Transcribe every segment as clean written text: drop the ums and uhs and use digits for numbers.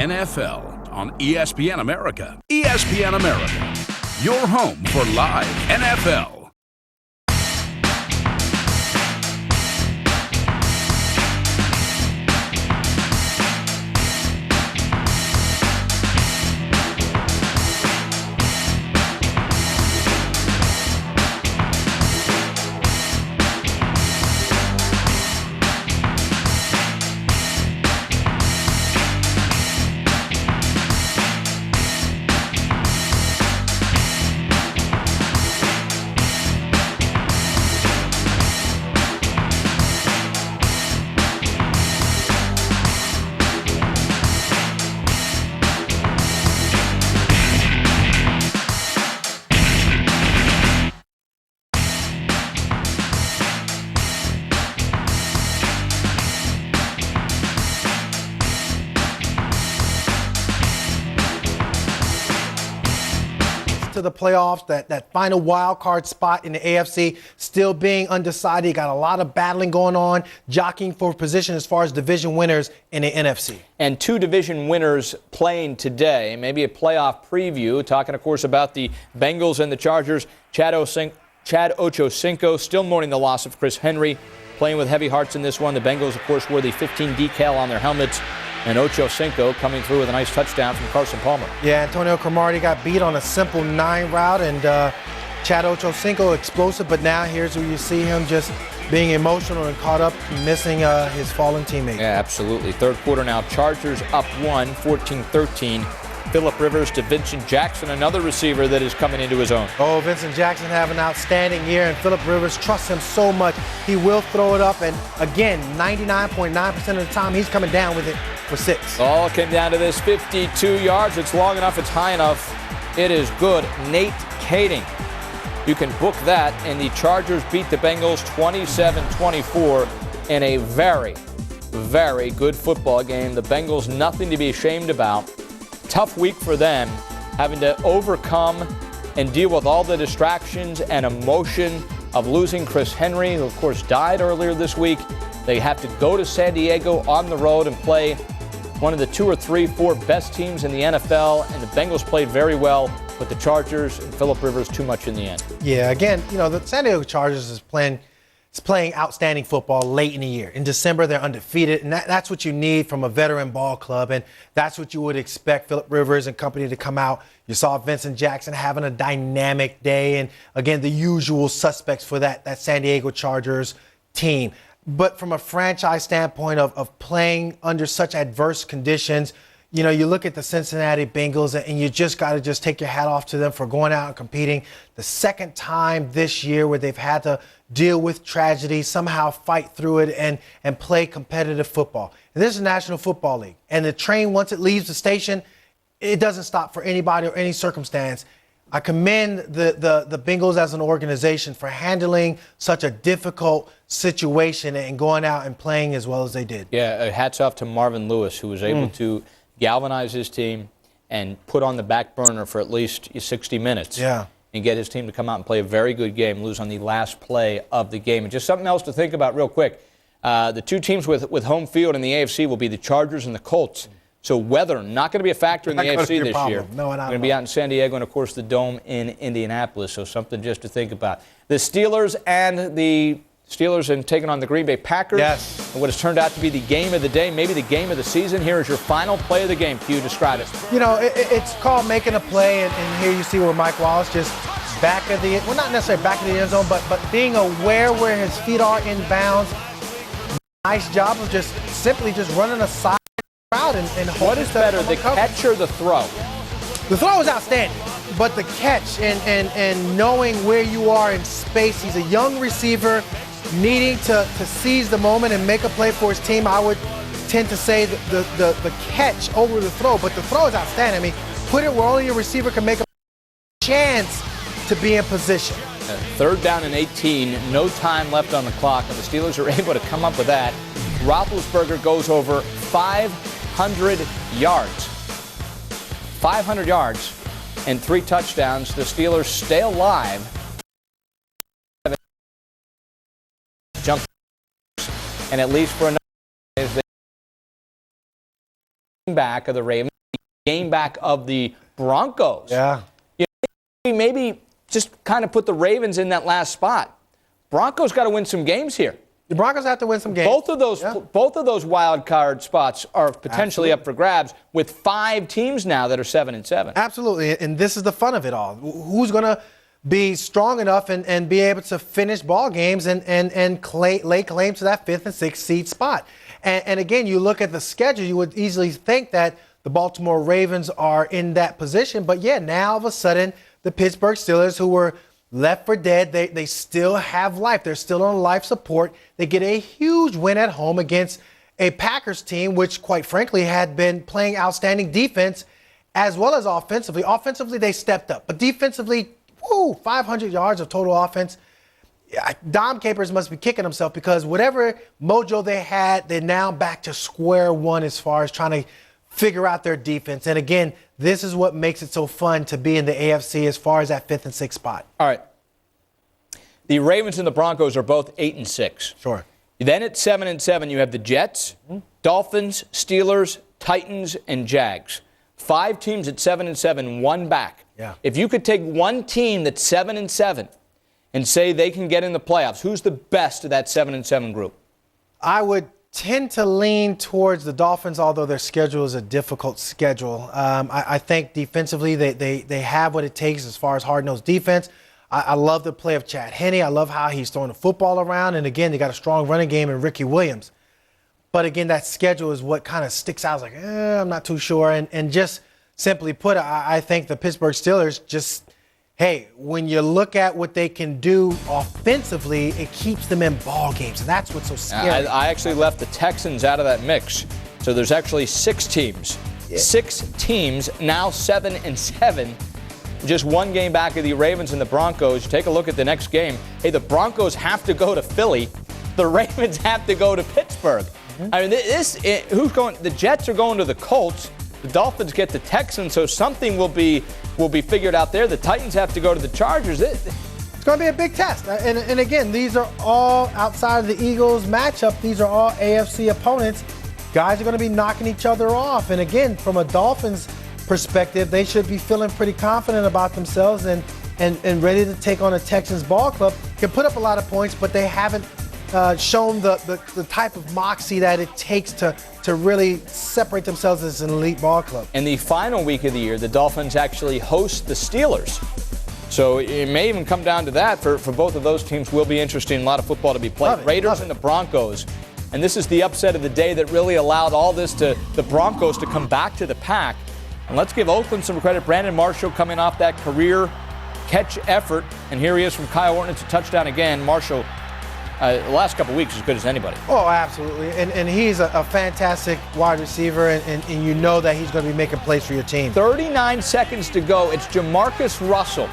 NFL on ESPN America. ESPN America, your home for live NFL. To the playoffs, that final wild card spot in the AFC, still being undecided. You got a lot of battling going on, jockeying for position as far as division winners in the NFC. And two division winners playing today, maybe a playoff preview, talking, of course, about the Bengals and the Chargers. Chad Ochocinco still mourning the loss of Chris Henry, playing with heavy hearts in this one. The Bengals, of course, wore the 15 decal on their helmets. And Ochocinco coming through with a nice touchdown from Carson Palmer. Yeah, Antonio Cromartie got beat on a simple 9 route, and Chad Ochocinco explosive, but now here's where you see him just being emotional and caught up, missing his fallen teammate. Yeah, absolutely. Third quarter now, Chargers up 1, 14-13. Phillip Rivers to Vincent Jackson, another receiver that is coming into his own. Oh, Vincent Jackson have an outstanding year, and Phillip Rivers trusts him so much. He will throw it up, and again, 99.9% of the time, he's coming down with it for 6. All came down to this 52 yards. It's long enough, it's high enough. It is good. Nate Kading. You can book that, and the Chargers beat the Bengals 27-24 in a very, very good football game. The Bengals, nothing to be ashamed about. Tough week for them, having to overcome and deal with all the distractions and emotion of losing Chris Henry, who of course died earlier this week. They have to go to San Diego on the road and play one of the 2 or 3, 4 best teams in the NFL, and the Bengals played very well, but the Chargers and Phillip Rivers too much in the end. Yeah, again, the San Diego Chargers is playing outstanding football late in the year. In December, they're undefeated, and that's what you need from a veteran ball club, and that's what you would expect Phillip Rivers and company to come out. You saw Vincent Jackson having a dynamic day, and again, the usual suspects for that San Diego Chargers team. But from a franchise standpoint of playing under such adverse conditions, you look at the Cincinnati Bengals, and you just got to just take your hat off to them for going out and competing. The second time this year where they've had to deal with tragedy, somehow fight through it and play competitive football. And this is the National Football League. And the train, once it leaves the station, it doesn't stop for anybody or any circumstance. I commend the Bengals as an organization for handling such a difficult situation and going out and playing as well as they did. Yeah, hats off to Marvin Lewis, who was able to galvanize his team and put on the back burner for at least 60 minutes. Yeah. And get his team to come out and play a very good game, lose on the last play of the game. And just something else to think about real quick. The two teams with home field in the AFC will be the Chargers and the Colts. So weather, not going to be a factor in the AFC this year. No, going to be out in San Diego and, of course, the Dome in Indianapolis. So something just to think about. The Steelers and taking on the Green Bay Packers. Yes. And what has turned out to be the game of the day, maybe the game of the season. Here is your final play of the game. Q, describe it. It's called making a play, and here you see where Mike Wallace just back of the, well, not necessarily back of the end zone, but being aware where his feet are in bounds. Nice job of just simply running a side route and what is better, the catch or the throw? The throw is outstanding, but the catch and knowing where you are in space. He's a young receiver needing to seize the moment and make a play for his team. I would tend to say the catch over the throw, but the throw is outstanding. I mean, put it where only your receiver can make a chance to be in position. Third down and 18, no time left on the clock, and the Steelers are able to come up with that. Roethlisberger goes over 500 yards. 500 yards and 3 touchdowns. The Steelers stay alive. Jump, and at least for another back of the Ravens, game back of the Broncos. Yeah. Maybe just kind of put the Ravens in that last spot. Broncos got to win some games here. The Broncos have to win some games. Both of those wild card spots are potentially up for grabs with 5 teams now that are 7-7. Absolutely, and this is the fun of it all. Who's going to be strong enough and be able to finish ball games and lay claim to that 5th and 6th seed spot? And again, you look at the schedule, you would easily think that the Baltimore Ravens are in that position. But yeah, now all of a sudden, the Pittsburgh Steelers, who were left for dead, they still have life. They're still on life support. They get a huge win at home against a Packers team, which quite frankly had been playing outstanding defense as well as offensively. Offensively, they stepped up. But defensively, 500 yards of total offense. Dom Capers must be kicking himself because whatever mojo they had, they're now back to square one as far as trying to figure out their defense. And again, this is what makes it so fun to be in the AFC as far as that 5th and 6th spot. All right. The Ravens and the Broncos are both 8-6. Sure. Then at 7-7, you have the Jets, Dolphins, Steelers, Titans, and Jags. 5 teams at 7-7, 1 back. Yeah. If you could take one team that's 7-7 and say they can get in the playoffs, who's the best of that 7-7 group? I would tend to lean towards the Dolphins, although their schedule is a difficult schedule. I think defensively they have what it takes as far as hard-nosed defense. I love the play of Chad Henne. I love how he's throwing the football around. And again, they got a strong running game in Ricky Williams. But again, that schedule is what kind of sticks out. I was like, I'm not too sure. And just simply put, I think the Pittsburgh Steelers just, hey, when you look at what they can do offensively, it keeps them in ball games. And that's what's so scary. I actually left the Texans out of that mix. So there's actually 6 teams. Yeah. 6 teams, now 7-7. Just 1 game back of the Ravens and the Broncos. Take a look at the next game. Hey, the Broncos have to go to Philly. The Ravens have to go to Pittsburgh. I mean, who's going? The Jets are going to the Colts. The Dolphins get the Texans, so something will be figured out there. The Titans have to go to the Chargers. It's going to be a big test. And again, these are all outside of the Eagles matchup. These are all AFC opponents. Guys are going to be knocking each other off. And again, from a Dolphins perspective, they should be feeling pretty confident about themselves and ready to take on a Texans ball club. Can put up a lot of points, but they haven't shown the type of moxie that it takes to really separate themselves as an elite ball club. In the final week of the year, the Dolphins actually host the Steelers. So it may even come down to that for both of those teams. Will be interesting. A lot of football to be played. Raiders and the Broncos. And this is the upset of the day that really allowed all this to the Broncos to come back to the pack. And let's give Oakland some credit. Brandon Marshall coming off that career catch effort. And here he is from Kyle Orton. It's a touchdown again. Marshall, the last couple of weeks, as good as anybody. Oh, absolutely. And he's a fantastic wide receiver, and you know that he's going to be making plays for your team. 39 seconds to go. It's Jamarcus Russell.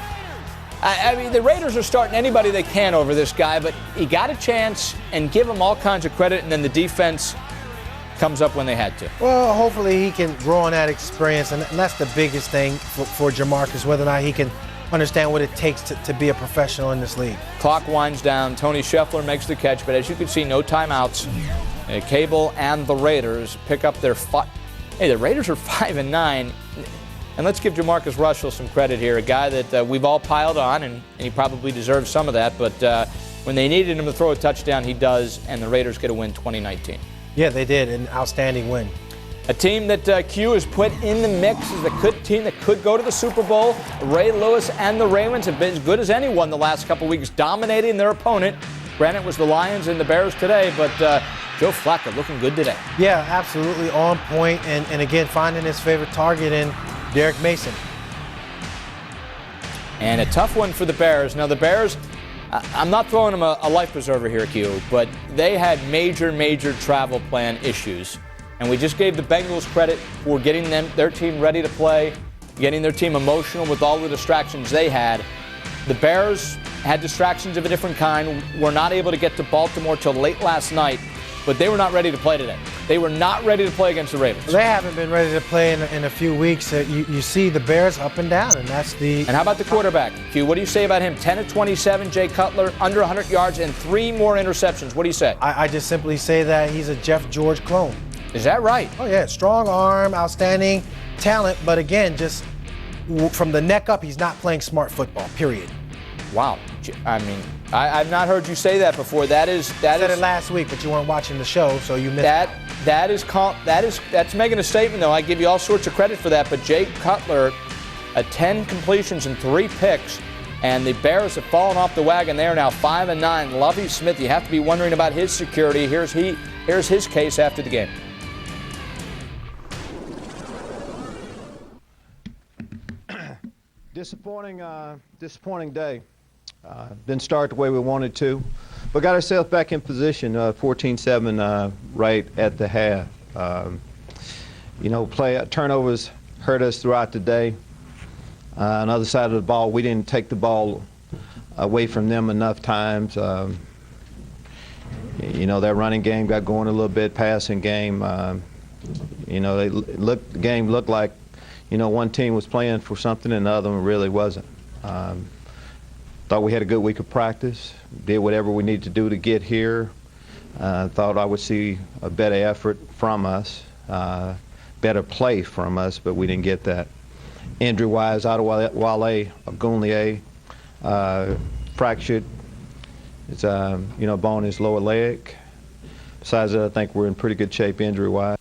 I mean, the Raiders are starting anybody they can over this guy, but he got a chance and give him all kinds of credit, and then the defense comes up when they had to. Well, hopefully he can grow on that experience, and that's the biggest thing for Jamarcus, whether or not he can understand what it takes to be a professional in this league. Clock winds down. Tony Scheffler makes the catch, but as you can see, no timeouts. Cable and the Raiders pick up their the Raiders are 5-9. And let's give Jamarcus Russell some credit here, a guy that we've all piled on, and he probably deserves some of that. But when they needed him to throw a touchdown, he does, and the Raiders get a win 2019. Yeah, they did. An outstanding win. A team that Q has put in the mix is a team that could go to the Super Bowl. Ray Lewis and the Ravens have been as good as anyone the last couple weeks, dominating their opponent. Granted, it was the Lions and the Bears today, but Joe Flacco looking good today. Yeah, absolutely on point, and again, finding his favorite target in Derek Mason. And a tough one for the Bears. Now, the Bears, I'm not throwing them a life preserver here, Q, but they had major travel plan issues. And we just gave the Bengals credit for getting their team ready to play, getting their team emotional with all the distractions they had. The Bears had distractions of a different kind, were not able to get to Baltimore till late last night, but they were not ready to play today. They were not ready to play against the Ravens. They haven't been ready to play in a few weeks. You see the Bears up and down, and that's the... And how about the quarterback, Q? What do you say about him? 10 of 27, Jay Cutler, under 100 yards, and 3 more interceptions. What do you say? I just simply say that he's a Jeff George clone. Is that right? Oh yeah, strong arm, outstanding talent, but again, just from the neck up, he's not playing smart football, period. Wow. I mean, I've not heard you say that before. I said it last week, but you weren't watching the show, so you missed that. That. That's making a statement, though. I give you all sorts of credit for that. But Jay Cutler, 10 completions and 3 picks, and the Bears have fallen off the wagon. They are now 5-9. Lovie Smith, you have to be wondering about his security. Here's his case after the game. Disappointing day. Didn't start the way we wanted to, but got ourselves back in position. 14-7 right at the half. Turnovers hurt us throughout the day. On the other side of the ball, we didn't take the ball away from them enough times. That running game got going a little bit, passing game. The game looked like, one team was playing for something and the other one really wasn't. Thought we had a good week of practice, did whatever we needed to do to get here. Thought I would see a better effort from us, better play from us, but we didn't get that. Injury-wise, Wale Ogunleye fractured his, bone in his lower leg. Besides that, I think we're in pretty good shape injury-wise.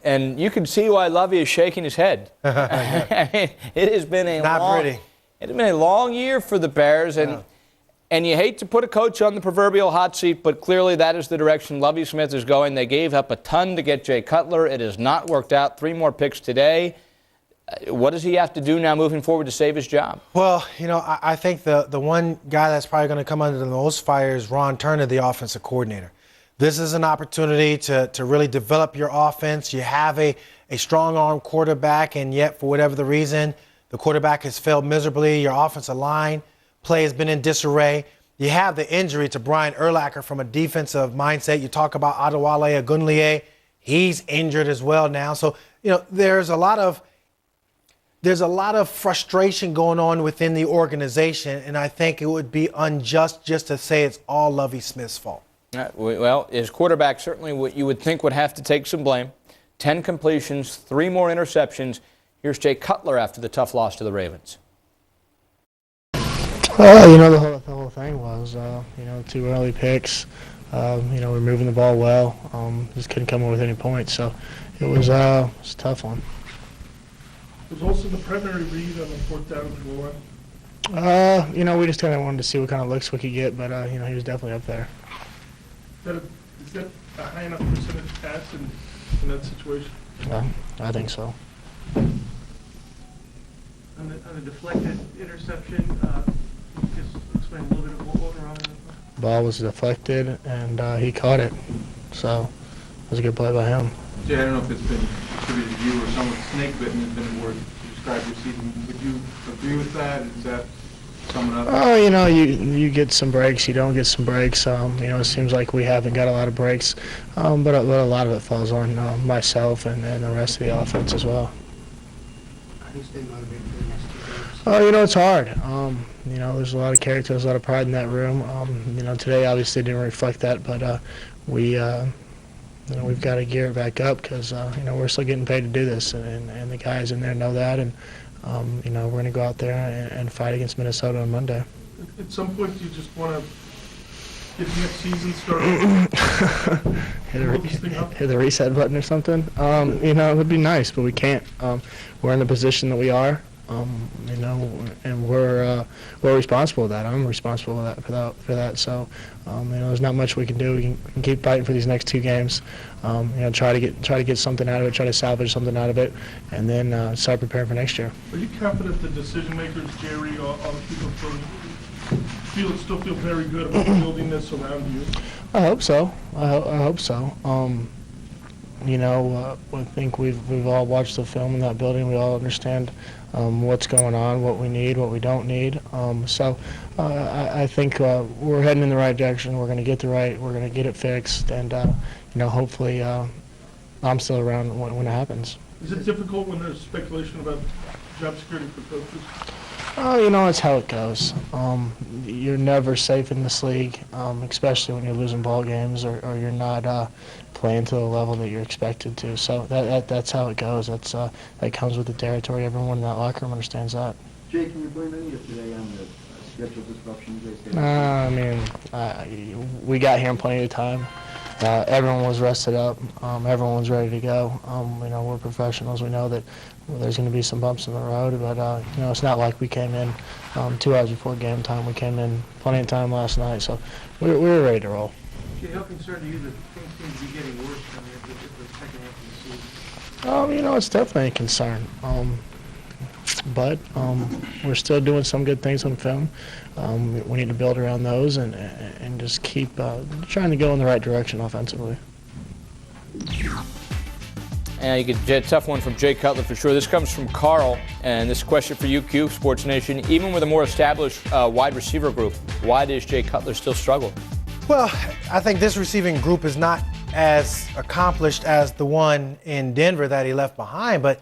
And you can see why Lovie is shaking his head. It has been a long year for the Bears, and you hate to put a coach on the proverbial hot seat, but clearly that is the direction Lovie Smith is going. They gave up a ton to get Jay Cutler. It has not worked out. 3 more picks today. What does he have to do now moving forward to save his job? Well, I think the one guy that's probably going to come under the most fire is Ron Turner, the offensive coordinator. This is an opportunity to really develop your offense. You have a strong arm quarterback, and yet for whatever the reason, the quarterback has failed miserably. Your offensive line play has been in disarray. You have the injury to Brian Urlacher from a defensive mindset. You talk about Adewale Ogunleye. He's injured as well now. So, there's a lot of frustration going on within the organization, and I think it would be unjust just to say it's all Lovie Smith's fault. Well, his quarterback certainly what you would think would have to take some blame. 10 completions, 3 more interceptions. Here's Jay Cutler after the tough loss to the Ravens. The whole thing was, 2 early picks. We're moving the ball well. Just couldn't come up with any points, so it was a tough one. Was also the primary read on the 4th down and goal line? We just kind of wanted to see what kind of looks we could get, but he was definitely up there. Is that a high enough percentage pass in that situation? I think so. On the deflected interception, just explain a little bit of what went wrong. The ball was deflected, and he caught it. So it was a good play by him. Jay, I don't know if it's been attributed to you or someone snake bitten has been a word to describe your season. Would you agree with that? Is that summing up? Oh, you get some breaks, you don't get some breaks. It seems like we haven't got a lot of breaks, but a lot of it falls on myself and the rest of the offense as well. How do you stay motivated for the next 2 games? Oh, it's hard. There's a lot of character, there's a lot of pride in that room. Today obviously didn't reflect that, but we've got to gear it back up because we're still getting paid to do this, and the guys in there know that, and we're going to go out there and fight against Minnesota on Monday. At some point, you just want to get the next season started. hit the reset button or something. It would be nice, but we can't. We're in the position that we are, and we're responsible for that. I'm responsible for that. So, there's not much we can do. We can keep fighting for these next 2 games. Try to get something out of it, try to salvage something out of it, and then start preparing for next year. Are you confident the decision makers, Jerry, all the people still feel very good about building this around you? I hope so. I hope so. I think we've all watched the film in that building. We all understand what's going on, what we need, what we don't need. I think we're heading in the right direction. We're going to get we're going to get it fixed, and hopefully I'm still around when it happens. Is it difficult when there's speculation about job security for coaches? Oh, you know, it's how it goes. You're never safe in this league, especially when you're losing ball games or you're not playing to the level that you're expected to. So that's how it goes. That comes with the territory. Everyone in that locker room understands that. Jay, can you blame any of today on the schedule disruption? I mean, we got here in plenty of time. Everyone was rested up. Everyone was ready to go. You know, we're professionals. We know that there's going to be some bumps in the road, but you know, it's not like we came in 2 hours before game time. We came in plenty of time last night, so we were ready to roll. Jay, how concerned are you that things seem to be getting worse coming into the second half of the season? You know, it's definitely a concern. But we're still doing some good things on film. We need to build around those and just keep trying to go in the right direction offensively. And you get a tough one from Jay Cutler for sure. This comes from Carl, and this question for you, Q, Sports Nation. Even with a more established wide receiver group, why does Jay Cutler still struggle? Well, I think this receiving group is not as accomplished as the one in Denver that he left behind, but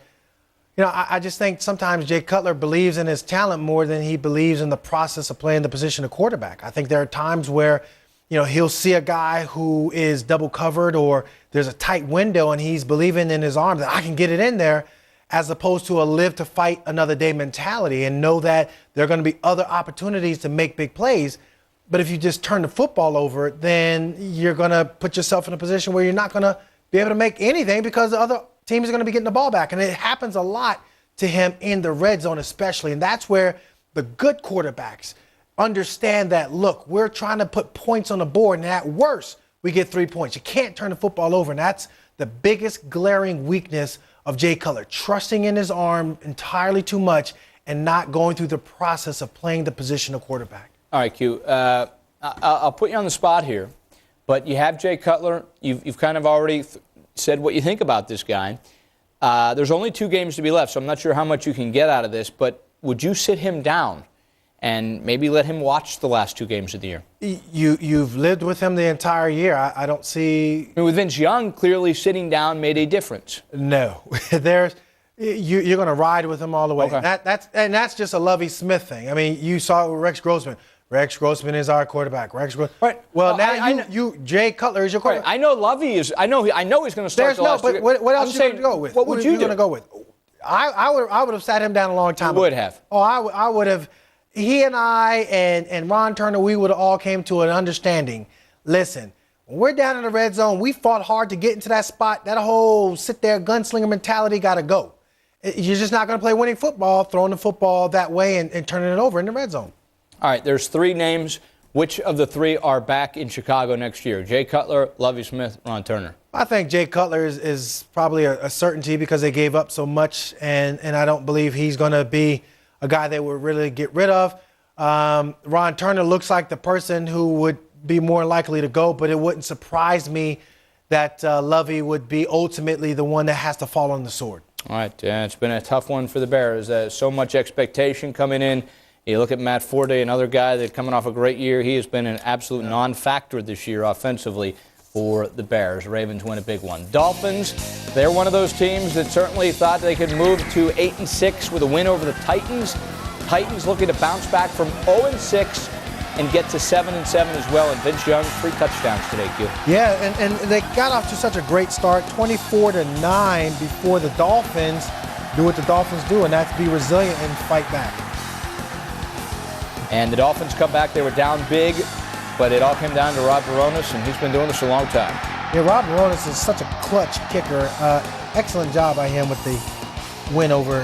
you know, I just think sometimes Jay Cutler believes in his talent more than he believes in the process of playing the position of quarterback. I think there are times where, you know, he'll see a guy who is double covered or there's a tight window and he's believing in his arm that I can get it in there, as opposed to a live to fight another day mentality and know that there are going to be other opportunities to make big plays. But if you just turn the football over, then you're going to put yourself in a position where you're not going to be able to make anything because the other team is going to be getting the ball back. And it happens a lot to him in the red zone especially. And that's where the good quarterbacks understand that, look, we're trying to put points on the board, and at worst, we get 3 points. You can't turn the football over. And that's the biggest glaring weakness of Jay Cutler, trusting in his arm entirely too much and not going through the process of playing the position of quarterback. All right, Q. I'll put you on the spot here, but you have Jay Cutler. You've kind of already said what you think about this guy. There's only 2 games to be left, so I'm not sure how much you can get out of this, but would you sit him down and maybe let him watch the last 2 games of the year? You've lived with him the entire year. I don't see. I mean, with Vince Young, clearly sitting down made a difference. No. You're going to ride with him all the way. Okay. That's just a Lovie Smith thing. I mean, you saw it with Rex Grossman. Rex Grossman is our quarterback. Right. Well, now Jay Cutler is your quarterback. Right. I know Lovie is. I know he's going to start. But what else are you going to go with? What would you going to go with? I would have sat him down a long time ago. Would have. Oh, I would have. He and I and Ron Turner, we would have all came to an understanding. Listen, when we're down in the red zone, we fought hard to get into that spot. That whole sit there gunslinger mentality got to go. You're just not going to play winning football, throwing the football that way and turning it over in the red zone. All right, there's 3 names. Which of the 3 are back in Chicago next year? Jay Cutler, Lovie Smith, Ron Turner. I think Jay Cutler is probably a certainty because they gave up so much, and I don't believe he's going to be a guy they would really get rid of. Ron Turner looks like the person who would be more likely to go, but it wouldn't surprise me that Lovie would be ultimately the one that has to fall on the sword. All right, it's been a tough one for the Bears. So much expectation coming in. You look at Matt Forte, another guy that's coming off a great year. He has been an absolute non-factor this year offensively for the Bears. Ravens win a big one. Dolphins, they're one of those teams that certainly thought they could move to 8-6 with a win over the Titans. Titans looking to bounce back from 0-6 and get to 7-7 as well. And Vince Young, 3 touchdowns today, Q. Yeah, and they got off to such a great start, 24-9 before the Dolphins do what the Dolphins do, and that's be resilient and fight back. And the Dolphins come back. They were down big, but it all came down to Rob Baronis, and he's been doing this a long time. Yeah, Rob Baronis is such a clutch kicker. Excellent job by him with the win over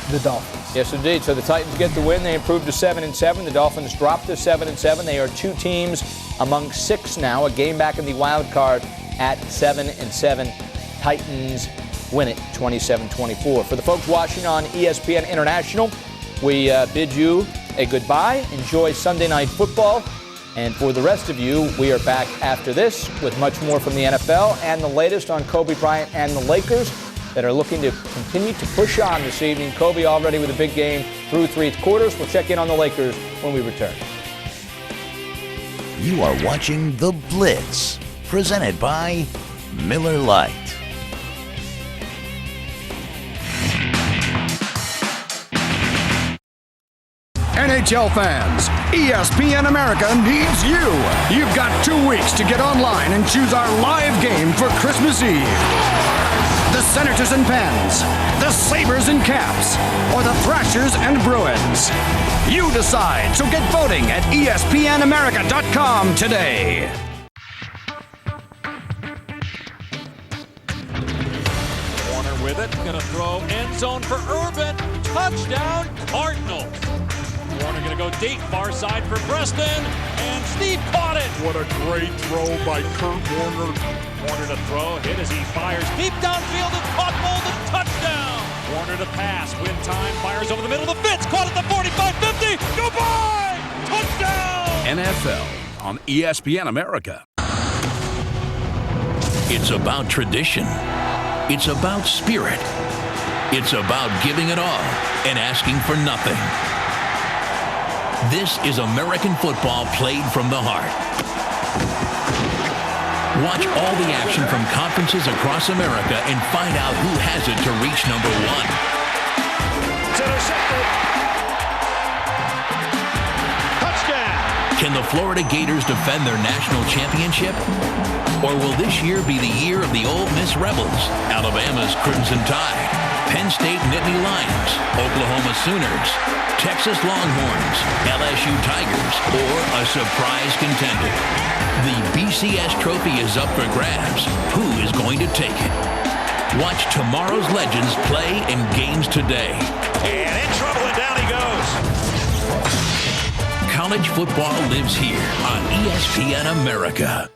the Dolphins. Yes, indeed. So the Titans get the win. They improved to 7-7. The Dolphins dropped to 7-7. They are 2 teams among 6 now, a game back in the wild card at 7-7. Titans win it 27-24. For the folks watching on ESPN International, we bid you a goodbye. Enjoy Sunday Night Football. And for the rest of you, we are back after this with much more from the NFL and the latest on Kobe Bryant and the Lakers that are looking to continue to push on this evening. Kobe already with a big game through 3 quarters. We'll check in on the Lakers when we return. You are watching The Blitz, presented by Miller Lite. NHL fans, ESPN America needs you. You've got 2 weeks to get online and choose our live game for Christmas Eve. The Senators and Pens, the Sabres and Caps, or the Thrashers and Bruins. You decide, so get voting at espnamerica.com today. Warner with it, gonna throw end zone for Urban. Touchdown, Cardinals. Warner gonna go deep, far side for Preston, and Steve caught it. What a great throw by Kurt Warner. Warner to throw, hit as he fires deep downfield and caught Bolden, touchdown. Warner to pass, win time, fires over the middle of the Fitz, caught at the 45-50, goodbye, touchdown. NFL on ESPN America. It's about tradition. It's about spirit. It's about giving it all and asking for nothing. This is American football played from the heart. Watch all the action from conferences across America and find out who has it to reach number 1. It's intercepted. Touchdown. Can the Florida Gators defend their national championship? Or will this year be the year of the Ole Miss Rebels, Alabama's Crimson Tide, Penn State Nittany Lions, Oklahoma Sooners, Texas Longhorns, LSU Tigers, or a surprise contender? The BCS trophy is up for grabs. Who is going to take it? Watch tomorrow's legends play in games today. And in trouble, and down he goes. College football lives here on ESPN America.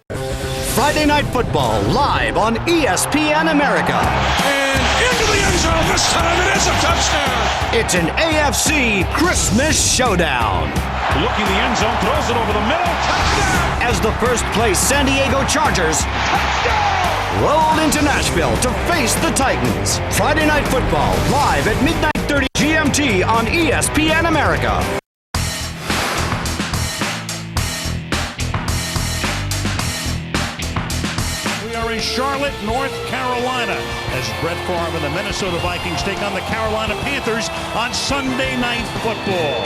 Friday Night Football live on ESPN America. And into the end zone. This time it is a touchdown. It's an AFC Christmas showdown. Looking the end zone, throws it over the middle. Touchdown. As the first-place San Diego Chargers roll into Nashville to face the Titans. Friday Night Football live at midnight 30 GMT on ESPN America. We are in Charlotte, North Carolina, as Brett Favre and the Minnesota Vikings take on the Carolina Panthers on Sunday Night Football.